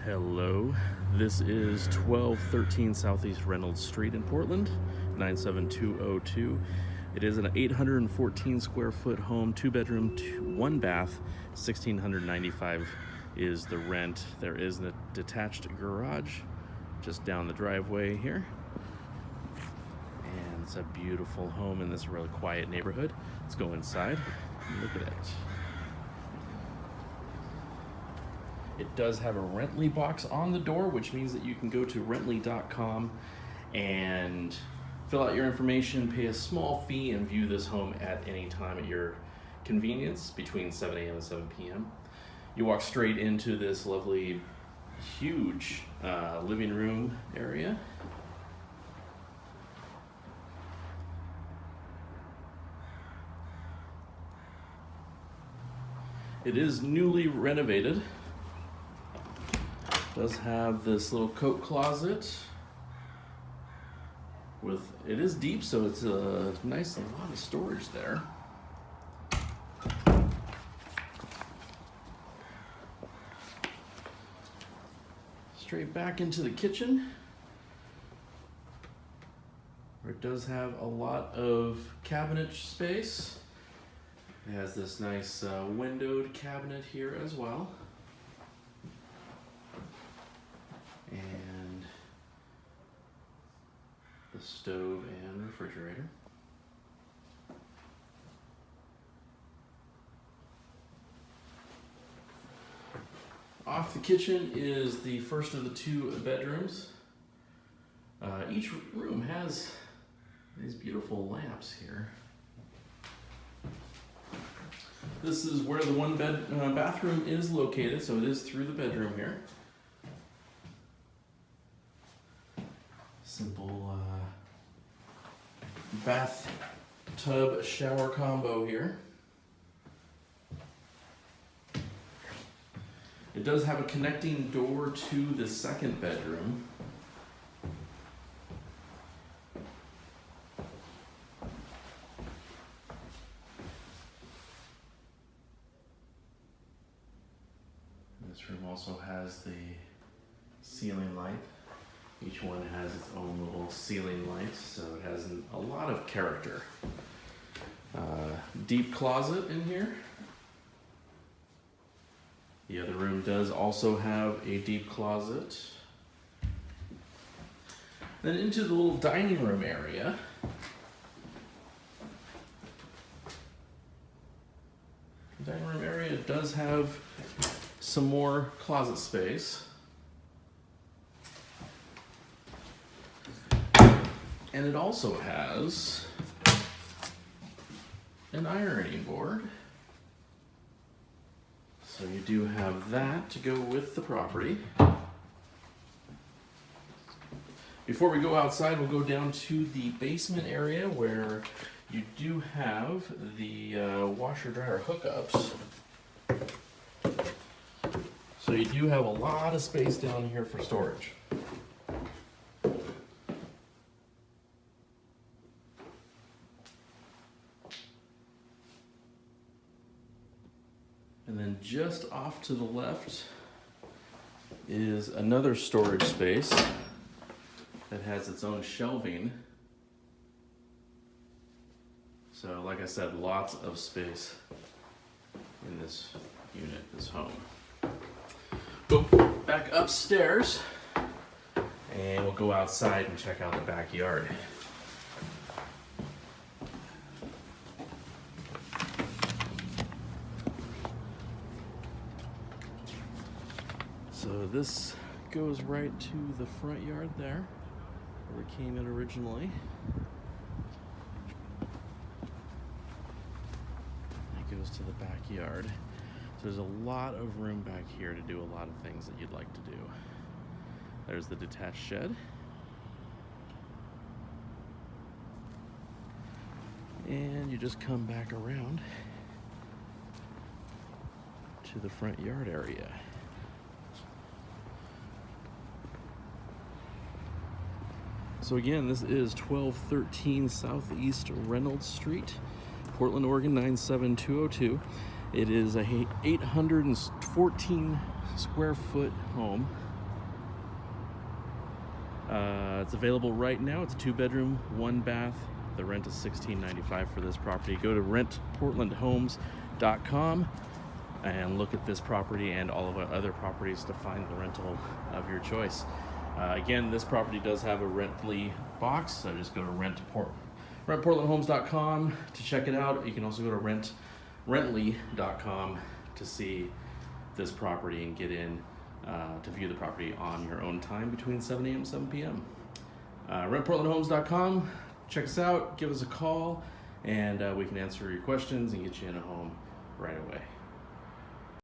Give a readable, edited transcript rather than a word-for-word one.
Hello, this is 1213 Southeast Reynolds Street in Portland, 97202. It is an 814 square foot home, 2-bedroom, 1 bath, $1,695 is the rent. There is a detached garage just down the driveway here. And it's a beautiful home in this really quiet neighborhood. Let's go inside and look at it. It does have a Rently box on the door, which means that you can go to rently.com and fill out your information, pay a small fee, and view this home at any time at your convenience between 7 a.m. and 7 p.m. You walk straight into this lovely, huge living room area. It is newly renovated. Does have this little coat closet with, it is deep, so it's a nice, a lot of storage there. Straight back into the kitchen, where it does have a lot of cabinet space. It has this nice windowed cabinet here as well. And the stove and refrigerator. Off the kitchen is the first of the 2 bedrooms. Each room has these beautiful lamps here. This is where the 1 bathroom is located, so it is through the bedroom here. Simple bathtub shower combo here. It does have a connecting door to the 2nd bedroom. This room also has the ceiling light. Each one has its own little ceiling light, so it has a lot of character. Deep closet in here. The other room does also have a deep closet. Then into the little dining room area. The dining room area does have some more closet space. And it also has an ironing board. So you do have that to go with the property. Before we go outside, we'll go down to the basement area where you do have the washer-dryer hookups. So you do have a lot of space down here for storage. And then just off to the left is another storage space that has its own shelving. So like I said, lots of space in this unit, this home. Go back upstairs and we'll go outside and check out the backyard. So this goes right to the front yard there, where we came in originally. That goes to the backyard. So there's a lot of room back here to do a lot of things that you'd like to do. There's the detached shed. And you just come back around to the front yard area. So again, this is 1213 Southeast Reynolds Street, Portland, Oregon, 97202. It is a 814 square foot home It's available right now. It's a 2-bedroom, 1-bath. The rent is $16.95 for this property. Go to rentportlandhomes.com and look at this property and all of our other properties to find the rental of your choice. Again, this property does have a Rently box, so just go to rentportlandhomes.com to check it out. You can also go to rently.com to see this property and get in to view the property on your own time between 7 a.m. and 7 p.m. Rentportlandhomes.com. Check us out, give us a call, and we can answer your questions and get you in a home right away.